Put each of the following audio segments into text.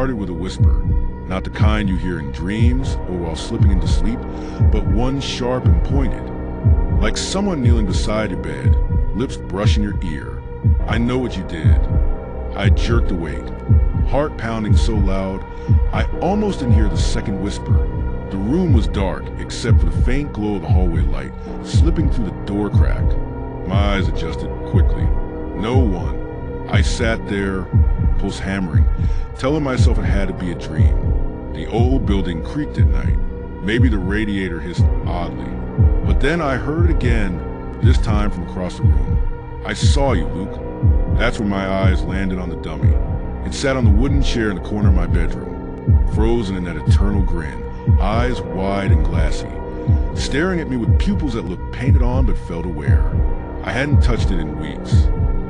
started with a whisper, not the kind you hear in dreams or while slipping into sleep, but one sharp and pointed, like someone kneeling beside your bed, lips brushing your ear. I know what you did. I jerked awake, heart pounding so loud, I almost didn't hear the second whisper. The room was dark, except for the faint glow of the hallway light slipping through the door crack. My eyes adjusted quickly. No one. I sat there, pulse hammering, telling myself it had to be a dream. The old building creaked at night. Maybe the radiator hissed oddly. But then I heard it again, this time from across the room. I saw you, Luke. That's when my eyes landed on the dummy. It sat on the wooden chair in the corner of my bedroom, frozen in that eternal grin, eyes wide and glassy, staring at me with pupils that looked painted on but felt aware. I hadn't touched it in weeks.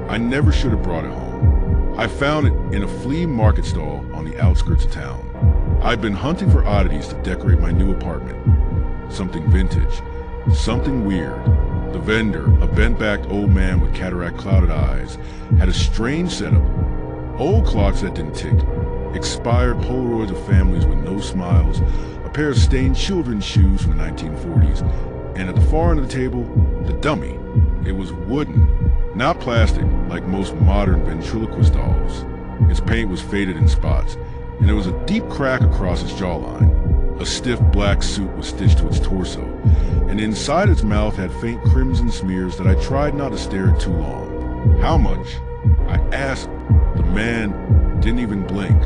I never should have brought it home. I found it in a flea market stall on the outskirts of town. I'd been hunting for oddities to decorate my new apartment. Something vintage, something weird. The vendor, a bent-backed old man with cataract-clouded eyes, had a strange setup. Old clocks that didn't tick, expired Polaroids of families with no smiles, a pair of stained children's shoes from the 1940s, and at the far end of the table, the dummy. It was wooden, not plastic like most modern ventriloquist dolls. Its paint was faded in spots, and there was a deep crack across its jawline. A stiff black suit was stitched to its torso, and inside its mouth had faint crimson smears that I tried not to stare at too long. How much? I asked. The man didn't even blink.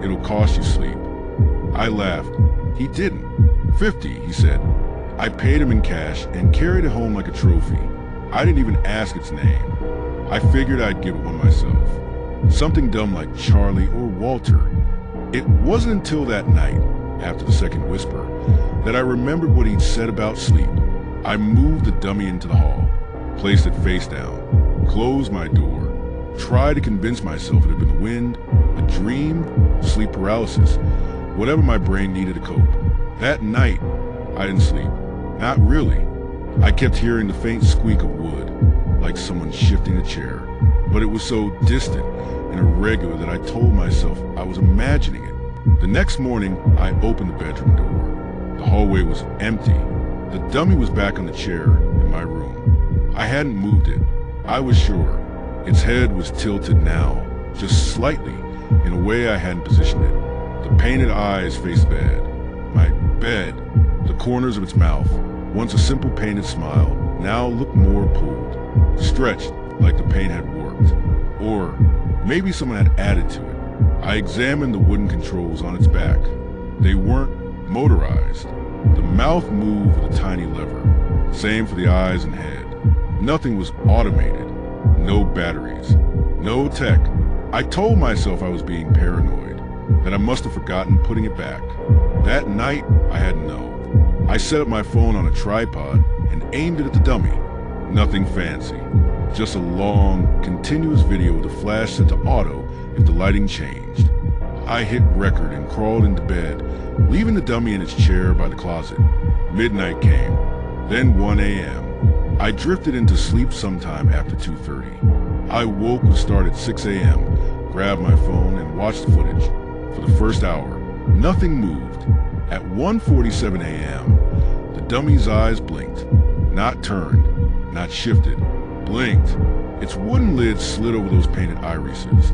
It'll cost you sleep. I laughed. He didn't. 50, he said. I paid him in cash and carried it home like a trophy. I didn't even ask its name. I figured I'd give it one myself. Something dumb like Charlie or Walter. It wasn't until that night, after the second whisper, that I remembered what he'd said about sleep. I moved the dummy into the hall, placed it face down, closed my door, tried to convince myself it had been the wind, a dream, sleep paralysis, whatever my brain needed to cope. That night, I didn't sleep. Not really. I kept hearing the faint squeak of wood, like someone shifting a chair, but it was so distant and irregular that I told myself I was imagining it. The next morning, I opened the bedroom door. The hallway was empty. The dummy was back on the chair in my room. I hadn't moved it. I was sure. Its head was tilted now, just slightly, in a way I hadn't positioned it. The painted eyes faced the bed. My bed. The corners of its mouth, once a simple painted smile, now looked more pulled, stretched like the paint had worked. Or maybe someone had added to it. I examined the wooden controls on its back. They weren't motorized. The mouth moved with a tiny lever. Same for the eyes and head. Nothing was automated. No batteries. No tech. I told myself I was being paranoid, that I must have forgotten putting it back. That night, I had to know. I set up my phone on a tripod and aimed it at the dummy. Nothing fancy. Just a long, continuous video with the flash set to auto if the lighting changed. I hit record and crawled into bed, leaving the dummy in its chair by the closet. Midnight came, then 1 a.m. I drifted into sleep sometime after 2:30. I woke with a start at 6 a.m., grabbed my phone and watched the footage. For the first hour, nothing moved. At 1:47 a.m., the dummy's eyes blinked, not turned, not shifted, blinked. Its wooden lid slid over those painted irises,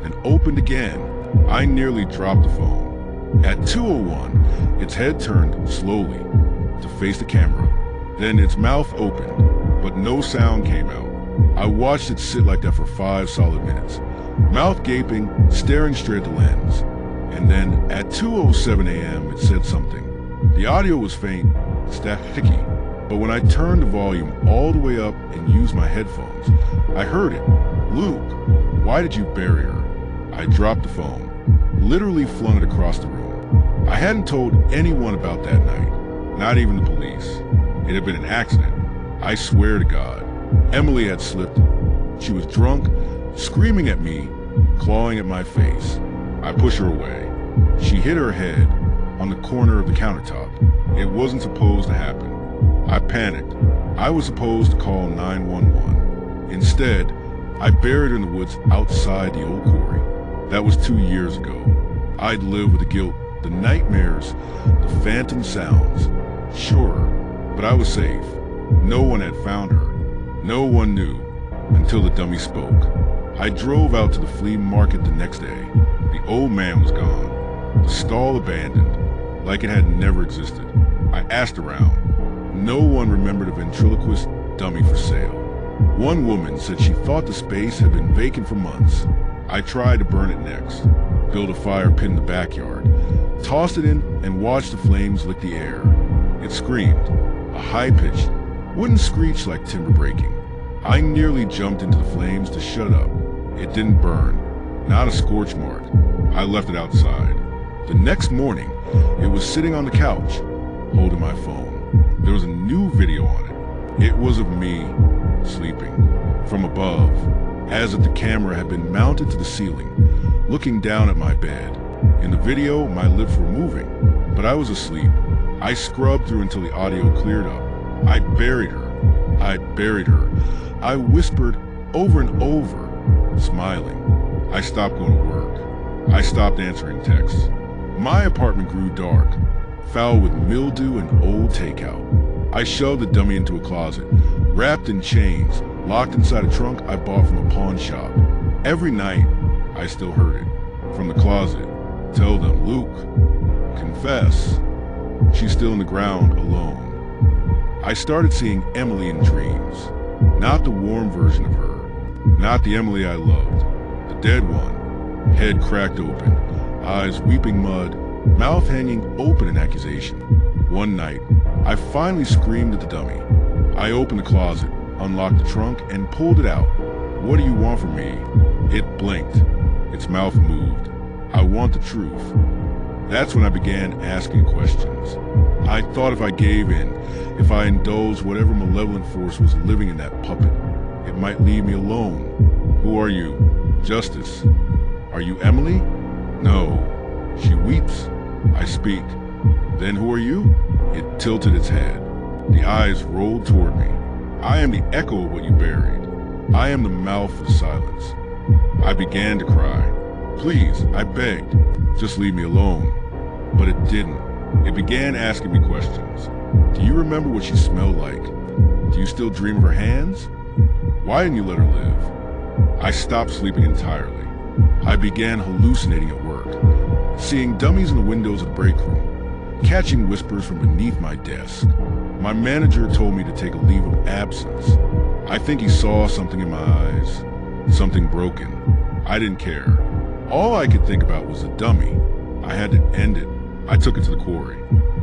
then opened again. I nearly dropped the phone. At 2:01, its head turned slowly to face the camera. Then its mouth opened, but no sound came out. I watched it sit like that for 5 solid minutes, mouth gaping, staring straight at the lens. And then at 2:07 a.m. it said something. The audio was faint, staticky, but when I turned the volume all the way up and used my headphones, I heard it. Luke, why did you bury her? I dropped the phone, literally flung it across the room. I hadn't told anyone about that night, not even the police. It had been an accident. I swear to God. Emily had slipped. She was drunk, screaming at me, clawing at my face. I pushed her away. She hit her head on the corner of the countertop. It wasn't supposed to happen. I panicked. I was supposed to call 911. Instead, I buried her in the woods outside the old quarry. That was 2 years ago. I'd live with the guilt, the nightmares, the phantom sounds. Sure, but I was safe. No one had found her. No one knew, until the dummy spoke. I drove out to the flea market the next day. The old man was gone. The stall abandoned, like it had never existed. I asked around. No one remembered a ventriloquist dummy for sale. One woman said she thought the space had been vacant for months. I tried to burn it next, build a fire pit in the backyard, tossed it in and watched the flames lick the air. It screamed, a high-pitched, wooden screech like timber breaking. I nearly jumped into the flames to shut it up. It didn't burn, not a scorch mark. I left it outside. The next morning, it was sitting on the couch, holding my phone. There was a new video on it. It was of me, sleeping, from above, as if the camera had been mounted to the ceiling, looking down at my bed. In the video, my lips were moving, but I was asleep. I scrubbed through until the audio cleared up. I buried her. I buried her. I whispered over and over, smiling. I stopped going to work. I stopped answering texts. My apartment grew dark, foul with mildew and old takeout. I shoved the dummy into a closet, wrapped in chains, locked inside a trunk I bought from a pawn shop. Every night, I still heard it. From the closet, tell them, Luke, confess. She's still in the ground, alone. I started seeing Emily in dreams. Not the warm version of her. Not the Emily I loved. The dead one. Head cracked open. Eyes weeping mud. Mouth hanging open in accusation. One night, I finally screamed at the dummy. I opened the closet, unlocked the trunk, and pulled it out. What do you want from me? It blinked. Its mouth moved. I want the truth. That's when I began asking questions. I thought if I gave in, if I indulged whatever malevolent force was living in that puppet, it might leave me alone. Who are you? Justice. Are you Emily? No. She weeps. I speak. Then who are you? It tilted its head. The eyes rolled toward me. I am the echo of what you buried. I am the mouth of silence. I began to cry. Please, I begged. Just leave me alone. But it didn't. It began asking me questions. Do you remember what she smelled like? Do you still dream of her hands? Why didn't you let her live? I stopped sleeping entirely. I began hallucinating at work, seeing dummies in the windows of the break room, catching whispers from beneath my desk. My manager told me to take a leave of absence. I think he saw something in my eyes, something broken. I didn't care. All I could think about was the dummy. I had to end it. I took it to the quarry.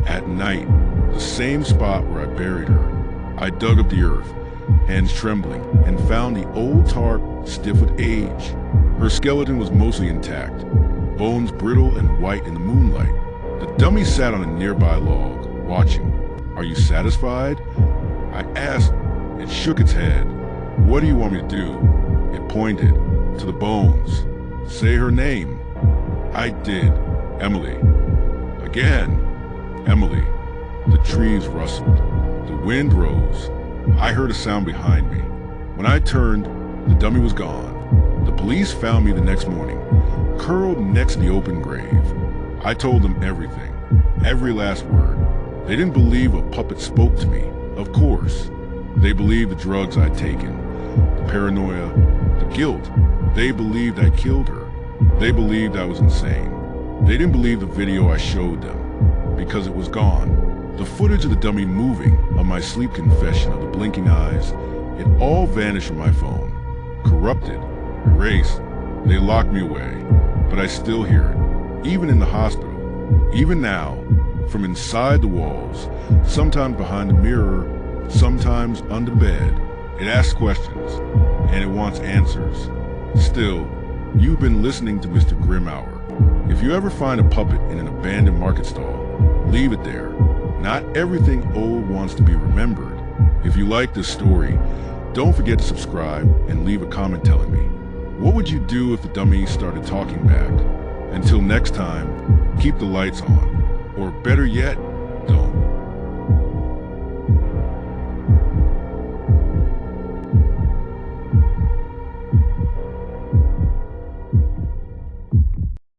At night, the same spot where I buried her. I dug up the earth, hands trembling, and found the old tarp stiff with age. Her skeleton was mostly intact, bones brittle and white in the moonlight. The dummy sat on a nearby log, watching. Are you satisfied? I asked. It shook its head. What do you want me to do? It pointed to the bones. Say her name. I did. Emily. Again. Emily. The trees rustled. The wind rose. I heard a sound behind me. When I turned, the dummy was gone. The police found me the next morning, curled next to the open grave. I told them everything, every last word. They didn't believe a puppet spoke to me, of course. They believed the drugs I'd taken, the paranoia, the guilt. They believed I killed her. They believed I was insane. They didn't believe the video I showed them, because it was gone. The footage of the dummy moving, of my sleep confession of the blinking eyes, it all vanished from my phone. Corrupted, erased. They locked me away, but I still hear it, even in the hospital. Even now, from inside the walls, sometimes behind the mirror, sometimes under the bed. It asks questions, and it wants answers. Still, you've been listening to MrGrimhour. If you ever find a puppet in an abandoned market stall, leave it there. Not everything old wants to be remembered. If you like this story, don't forget to subscribe and leave a comment telling me. What would you do if the dummy started talking back? Until next time, keep the lights on. Or better yet,